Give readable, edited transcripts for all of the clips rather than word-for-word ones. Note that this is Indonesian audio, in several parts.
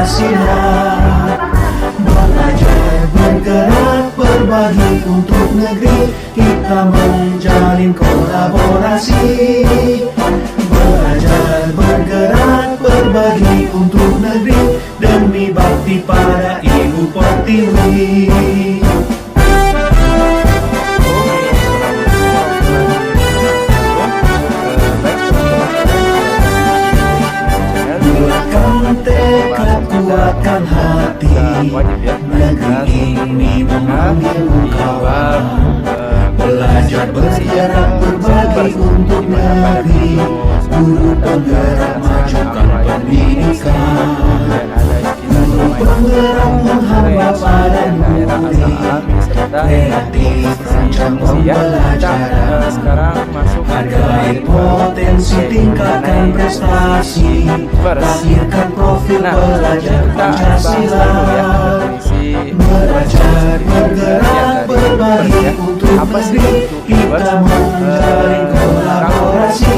Pancasila. Belajar bergerak berbagi untuk negeri, kita menjalin kolaborasi. Belajar bergerak berbagi untuk negeri, demi bakti pada Ibu Pertiwi. Kuatkan hati, negeri ini memanggil kawan. Belajar bergerak berbagi untuk negeri, guru penggerak majukan pendidikan. Guru penggerak menghamba pada murid, kreatif rancang pembelajaran. Hargai potensi, tingkatkan prestasi, lahirkan profil pelajar Pancasila. Belajar bergerak berbagi untuk negeri, kita menjalin kolaborasi.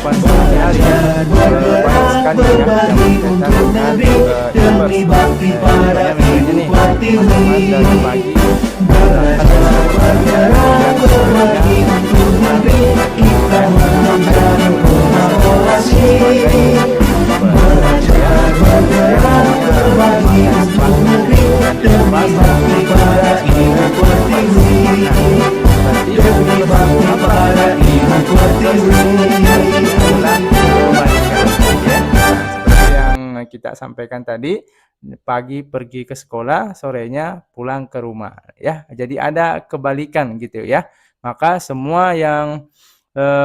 Belajar bergerak berbagi untuk negeri, demi bakti pada Ibu Pertiwi. Belajar bergerak berbagi untuk negeri, kita menjalin kolaborasi. Belajar bergerak berbagi untuk negeri, demi bakti pada Ibu Pertiwi. Demi bakti pada Ibu Pertiwi. Seperti yang kita sampaikan tadi, pagi pergi ke sekolah, sorenya pulang ke rumah ya. Jadi ada kebalikan gitu ya. Maka semua yang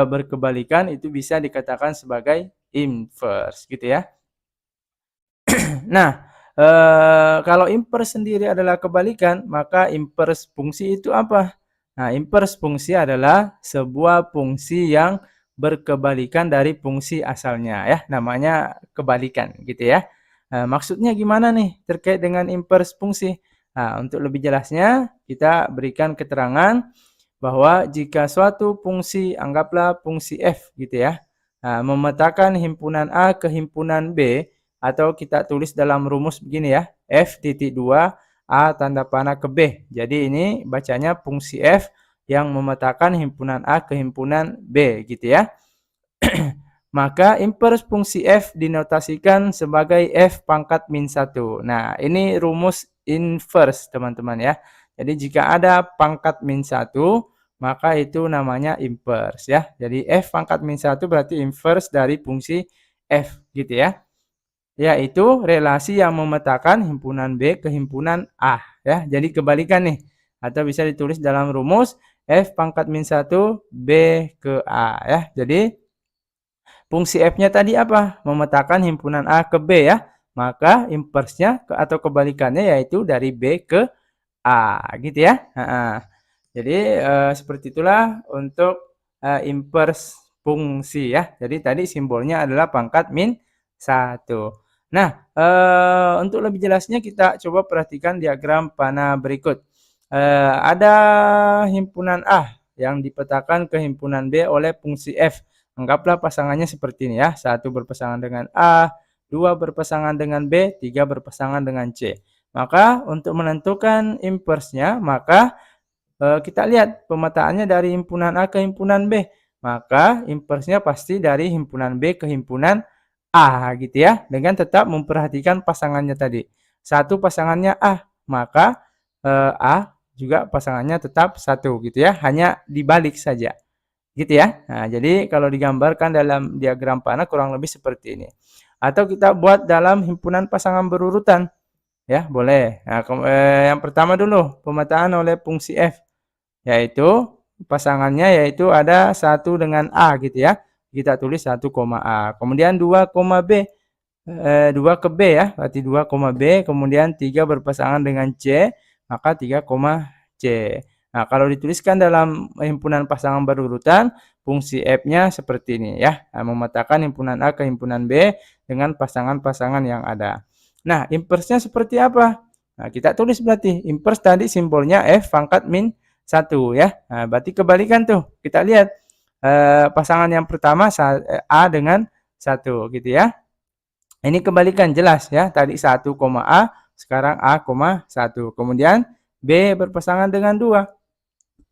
berkebalikan itu bisa dikatakan sebagai inverse gitu ya. Nah, kalau inverse sendiri adalah kebalikan, maka inverse fungsi itu apa? Nah, inverse fungsi adalah sebuah fungsi yang berkebalikan dari fungsi asalnya ya, namanya kebalikan gitu ya. Maksudnya gimana nih terkait dengan inverse fungsi? Nah, untuk lebih jelasnya kita berikan keterangan bahwa jika suatu fungsi, anggaplah fungsi f gitu ya, memetakan himpunan A ke himpunan B, atau kita tulis dalam rumus begini ya, f titik 2 A tanda panah ke B. Jadi ini bacanya fungsi f yang memetakan himpunan A ke himpunan B gitu ya. Maka inverse fungsi f dinotasikan sebagai f pangkat min 1. Nah, ini rumus inverse teman-teman ya. Jadi jika ada pangkat min 1, maka itu namanya inverse ya. Jadi f pangkat min 1 berarti inverse dari fungsi f gitu ya. Yaitu relasi yang memetakan himpunan B ke himpunan A ya. Jadi kebalikan nih. Atau bisa ditulis dalam rumus f pangkat min 1 B ke A ya. Jadi fungsi f-nya tadi apa? Memetakan himpunan A ke B ya. Maka inverse-nya atau kebalikannya yaitu dari B ke A gitu ya. Jadi seperti itulah untuk inverse fungsi ya. Jadi tadi simbolnya adalah pangkat min 1. Nah, untuk lebih jelasnya kita coba perhatikan diagram panah berikut. Ada himpunan A yang dipetakan ke himpunan B oleh fungsi F. Anggaplah pasangannya seperti ini ya. 1 berpasangan dengan A, 2 berpasangan dengan B, 3 berpasangan dengan C. Maka untuk menentukan inverse-nya, maka kita lihat pemetaannya dari himpunan A ke himpunan B. Maka inverse-nya pasti dari himpunan B ke himpunan A gitu ya. Dengan tetap memperhatikan pasangannya tadi. 1 pasangannya A, maka A juga pasangannya tetap 1 gitu ya. Hanya dibalik saja. Gitu ya. Nah, jadi kalau digambarkan dalam diagram panah kurang lebih seperti ini. Atau kita buat dalam himpunan pasangan berurutan. Ya, boleh. Nah, yang pertama dulu pemetaan oleh fungsi F. Yaitu pasangannya yaitu ada 1 dengan A gitu ya. Kita tulis 1, A. Kemudian 2, B. 2 ke B ya. Berarti 2, B. Kemudian 3 berpasangan dengan C. Maka 3, C. Nah, kalau dituliskan dalam himpunan pasangan berurutan, fungsi F-nya seperti ini ya. Nah, memetakan himpunan A ke himpunan B dengan pasangan-pasangan yang ada. Nah, inverse-nya seperti apa? Nah, kita tulis berarti. Inverse tadi simbolnya F pangkat min 1 ya. Nah, berarti kebalikan tuh. Kita lihat pasangan yang pertama A dengan 1 gitu ya. Ini kebalikan jelas ya. Tadi 1, A, sekarang A, 1. Kemudian B berpasangan dengan 2.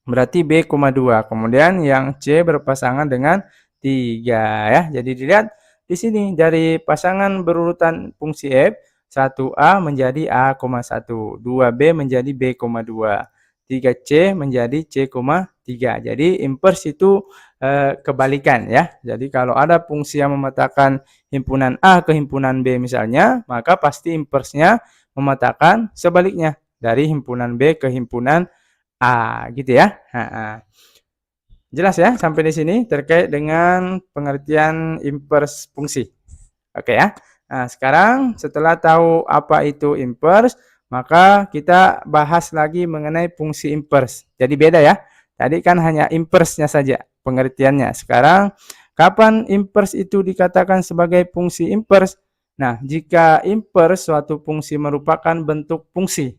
Berarti B, 2. Kemudian yang C berpasangan dengan 3 ya. Jadi dilihat di sini dari pasangan berurutan fungsi F, 1A menjadi A, 1, 2B menjadi B, 2, 3C menjadi C, 3. Jadi inverse itu kebalikan ya. Jadi kalau ada fungsi yang memetakan himpunan A ke himpunan B misalnya, maka pasti inverse-nya memetakan sebaliknya dari himpunan B ke himpunan A gitu ya. Jelas ya sampai di sini terkait dengan pengertian inverse fungsi. Oke ya. Nah, sekarang setelah tahu apa itu inverse, maka kita bahas lagi mengenai fungsi inverse. Jadi beda ya. Tadi kan hanya inverse-nya saja pengertiannya. Sekarang kapan inverse itu dikatakan sebagai fungsi inverse? Nah, jika inverse suatu fungsi merupakan bentuk fungsi.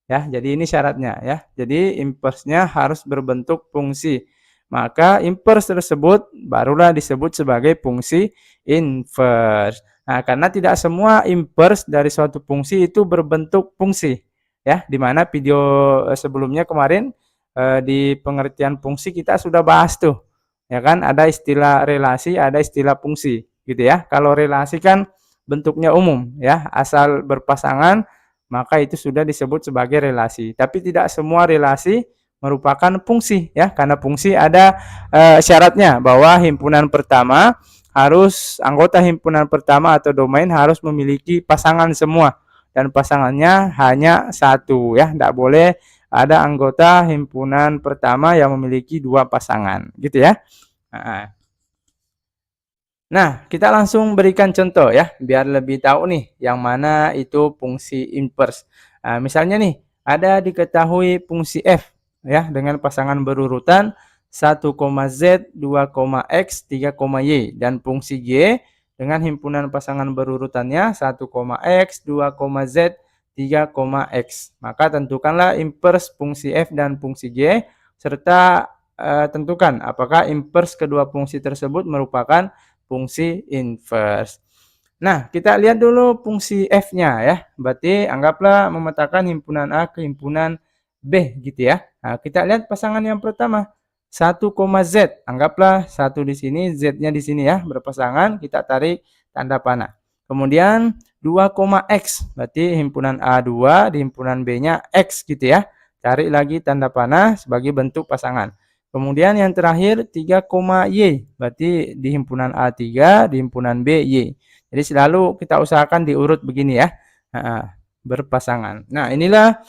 Ya, jadi ini syaratnya ya. Jadi inverse-nya harus berbentuk fungsi. Maka inverse tersebut barulah disebut sebagai fungsi inverse. Nah, karena tidak semua inverse dari suatu fungsi itu berbentuk fungsi. Ya, di mana video sebelumnya kemarin di pengertian fungsi kita sudah bahas tuh. Ya kan, ada istilah relasi, ada istilah fungsi, gitu ya. Kalau relasi kan bentuknya umum ya, asal berpasangan maka itu sudah disebut sebagai relasi. Tapi tidak semua relasi merupakan fungsi ya, karena fungsi ada syaratnya bahwa himpunan pertama harus anggota himpunan pertama atau domain harus memiliki pasangan semua dan pasangannya hanya satu ya, tidak boleh ada anggota himpunan pertama yang memiliki 2 pasangan gitu ya. Nah, kita langsung berikan contoh ya, biar lebih tahu nih yang mana itu fungsi inverse. Nah, misalnya nih, ada diketahui fungsi f ya dengan pasangan berurutan 1, Z, 2, X, 3, Y dan fungsi G dengan himpunan pasangan berurutannya 1, X, 2, Z, 3, X. Maka tentukanlah inverse fungsi f dan fungsi G serta tentukan apakah inverse kedua fungsi tersebut merupakan fungsi inverse. Nah, kita lihat dulu fungsi f-nya ya. Berarti anggaplah memetakan himpunan A ke himpunan B gitu ya. Nah, kita lihat pasangan yang pertama 1, Z. Anggaplah 1 di sini, Z-nya di sini ya, berpasangan, kita tarik tanda panah. Kemudian 2, X. Berarti himpunan A2 di himpunan B-nya X gitu ya. Tarik lagi tanda panah sebagai bentuk pasangan. Kemudian yang terakhir 3, Y. Berarti di himpunan A3, di himpunan B, Y. Jadi selalu kita usahakan diurut begini ya. Berpasangan. Nah, inilah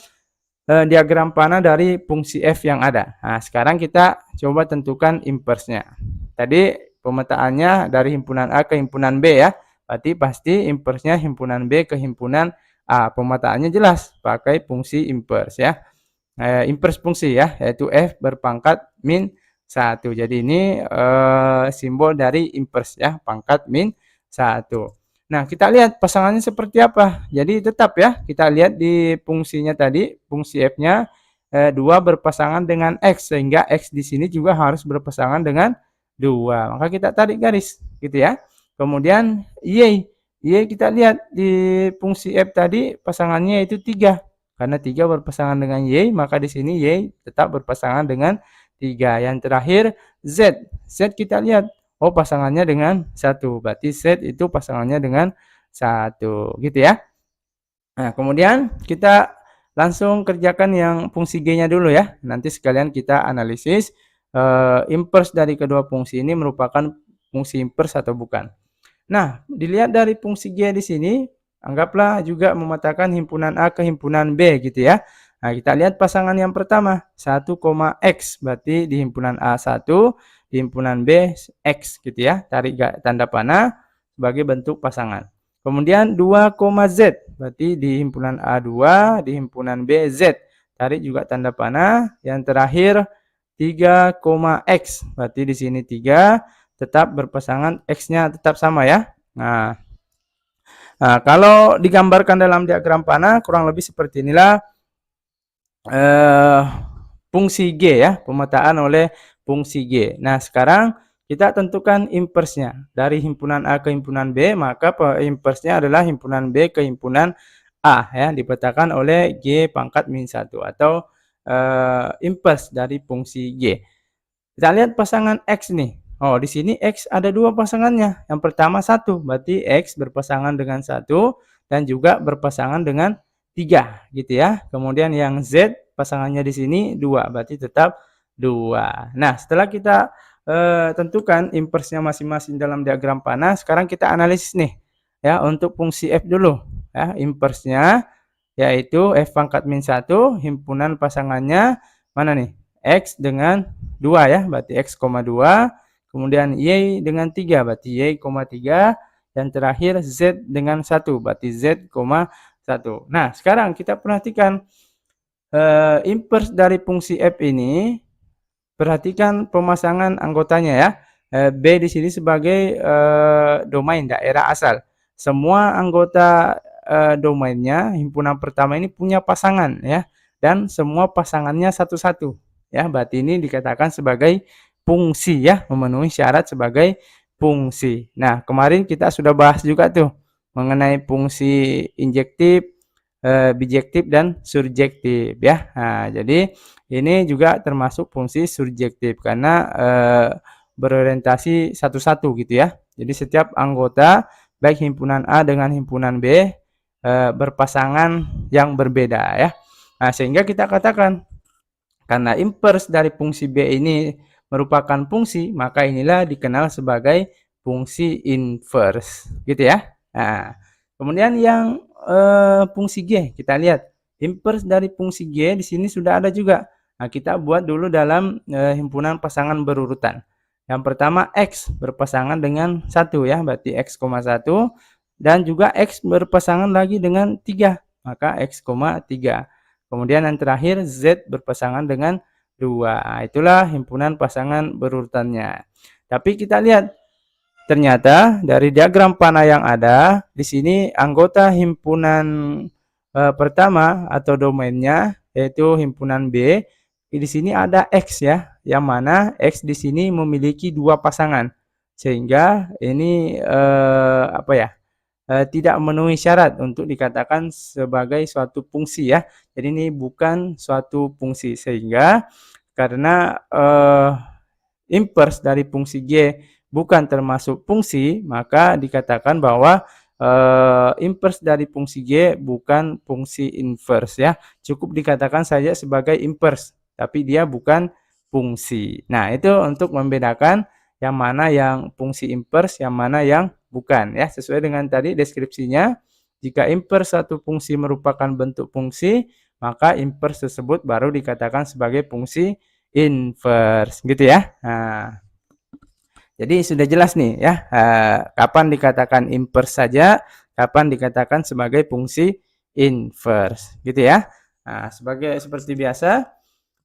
diagram panah dari fungsi F yang ada. Nah, sekarang kita coba tentukan inverse-nya. Tadi pemetaannya dari himpunan A ke himpunan B ya. Berarti pasti inverse-nya himpunan B ke himpunan A. Pemetaannya jelas pakai fungsi inverse ya. Inverse fungsi ya, yaitu F berpangkat min 1. Jadi ini simbol dari inverse ya, pangkat min 1. Nah, kita lihat pasangannya seperti apa. Jadi tetap ya, kita lihat di fungsinya tadi, fungsi F-nya 2 berpasangan dengan X, sehingga X di sini juga harus berpasangan dengan 2. Maka kita tarik garis gitu ya. Kemudian Y kita lihat di fungsi F tadi pasangannya itu 3. Karena 3 berpasangan dengan Y, maka di sini Y tetap berpasangan dengan 3. Yang terakhir Z. Z kita lihat, oh pasangannya dengan 1. Berarti Z itu pasangannya dengan 1. Gitu ya. Nah, kemudian kita langsung kerjakan yang fungsi G-nya dulu ya. Nanti sekalian kita analisis inverse dari kedua fungsi ini merupakan fungsi inverse atau bukan. Nah, dilihat dari fungsi G di sini, anggaplah juga memetakan himpunan A ke himpunan B gitu ya. Nah, kita lihat pasangan yang pertama 1, X. Berarti di himpunan A1, di himpunan B X gitu ya. Tarik tanda panah sebagai bentuk pasangan. Kemudian 2, Z. Berarti di himpunan A2, di himpunan B Z. Tarik juga tanda panah. Yang terakhir 3, X. Berarti di sini 3 tetap berpasangan, X-nya tetap sama ya. Nah, kalau digambarkan dalam diagram panah kurang lebih seperti inilah fungsi G ya, pemetaan oleh fungsi G. Nah, sekarang kita tentukan inversnya. Dari himpunan A ke himpunan B, maka inversnya adalah himpunan B ke himpunan A ya, dipetakan oleh G pangkat min 1 atau invers dari fungsi G. Kita lihat pasangan X nih. Oh, di sini X ada dua pasangannya. Yang pertama 1, berarti X berpasangan dengan 1 dan juga berpasangan dengan 3 gitu ya. Kemudian yang Z pasangannya di sini 2, berarti tetap 2. Nah, setelah kita tentukan inversnya masing-masing dalam diagram panah, sekarang kita analisis nih ya untuk fungsi F dulu ya. Inversnya yaitu F pangkat min 1, himpunan pasangannya mana nih? X dengan 2 ya, berarti X, 2, kemudian Y dengan 3, berarti Y, 3, dan terakhir Z dengan 1, berarti Z, 1. Nah, sekarang kita perhatikan inverse dari fungsi F ini. Perhatikan pemasangan anggotanya ya. B di sini sebagai domain daerah asal. Semua anggota domainnya himpunan pertama ini punya pasangan ya, dan semua pasangannya satu-satu ya. Berarti ini dikatakan sebagai fungsi ya, memenuhi syarat sebagai fungsi. Nah, kemarin kita sudah bahas juga tuh mengenai fungsi injektif, bijektif dan surjektif ya. Nah, jadi ini juga termasuk fungsi surjektif karena berorientasi satu-satu gitu ya. Jadi setiap anggota baik himpunan A dengan himpunan B berpasangan yang berbeda ya. Nah, sehingga kita katakan karena inverse dari fungsi B ini merupakan fungsi, maka inilah dikenal sebagai fungsi inverse gitu ya. Nah, kemudian yang fungsi G, kita lihat inverse dari fungsi G di sini sudah ada juga. Nah, kita buat dulu dalam himpunan pasangan berurutan. Yang pertama X berpasangan dengan 1 ya, berarti X, 1, dan juga X berpasangan lagi dengan 3, maka X, 3. Kemudian yang terakhir Z berpasangan dengan 2. Nah, itulah himpunan pasangan berurutannya. Tapi kita lihat ternyata dari diagram panah yang ada di sini anggota himpunan pertama atau domainnya yaitu himpunan B. Di sini ada X ya, yang mana X di sini memiliki dua pasangan, sehingga ini tidak memenuhi syarat untuk dikatakan sebagai suatu fungsi ya. Jadi ini bukan suatu fungsi, sehingga karena inverse dari fungsi G bukan termasuk fungsi, maka dikatakan bahwa inverse dari fungsi G bukan fungsi inverse ya. Cukup dikatakan saja sebagai inverse, tapi dia bukan fungsi. Nah, itu untuk membedakan yang mana yang fungsi inverse, yang mana yang bukan ya. Sesuai dengan tadi deskripsinya, jika inverse satu fungsi merupakan bentuk fungsi, maka inverse tersebut baru dikatakan sebagai fungsi inverse gitu ya. Nah, jadi sudah jelas nih ya, kapan dikatakan inverse saja, kapan dikatakan sebagai fungsi inverse gitu ya. Nah, seperti biasa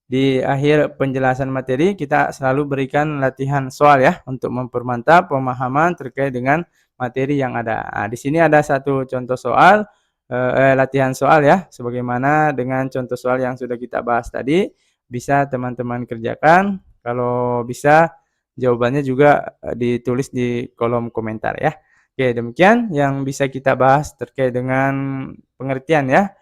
di akhir penjelasan materi kita selalu berikan latihan soal ya untuk mempermantap pemahaman terkait dengan materi yang ada. Nah, di sini ada satu contoh soal, latihan soal ya, sebagaimana dengan contoh soal yang sudah kita bahas tadi. Bisa teman-teman kerjakan, kalau bisa jawabannya juga ditulis di kolom komentar ya. Oke, demikian yang bisa kita bahas terkait dengan pengertian ya,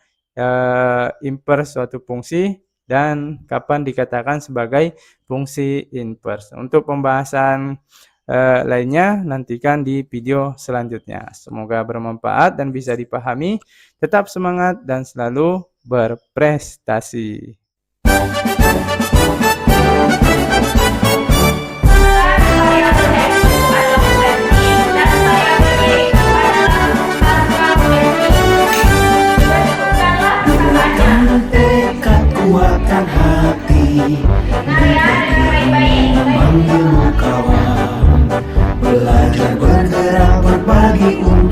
inverse suatu fungsi dan kapan dikatakan sebagai fungsi inverse. Untuk pembahasan lainnya nantikan di video selanjutnya. Semoga bermanfaat dan bisa dipahami. Tetap semangat dan selalu berprestasi. Kuatkan hati, memanggilmu kawan, belajar bergerak berbagi untuk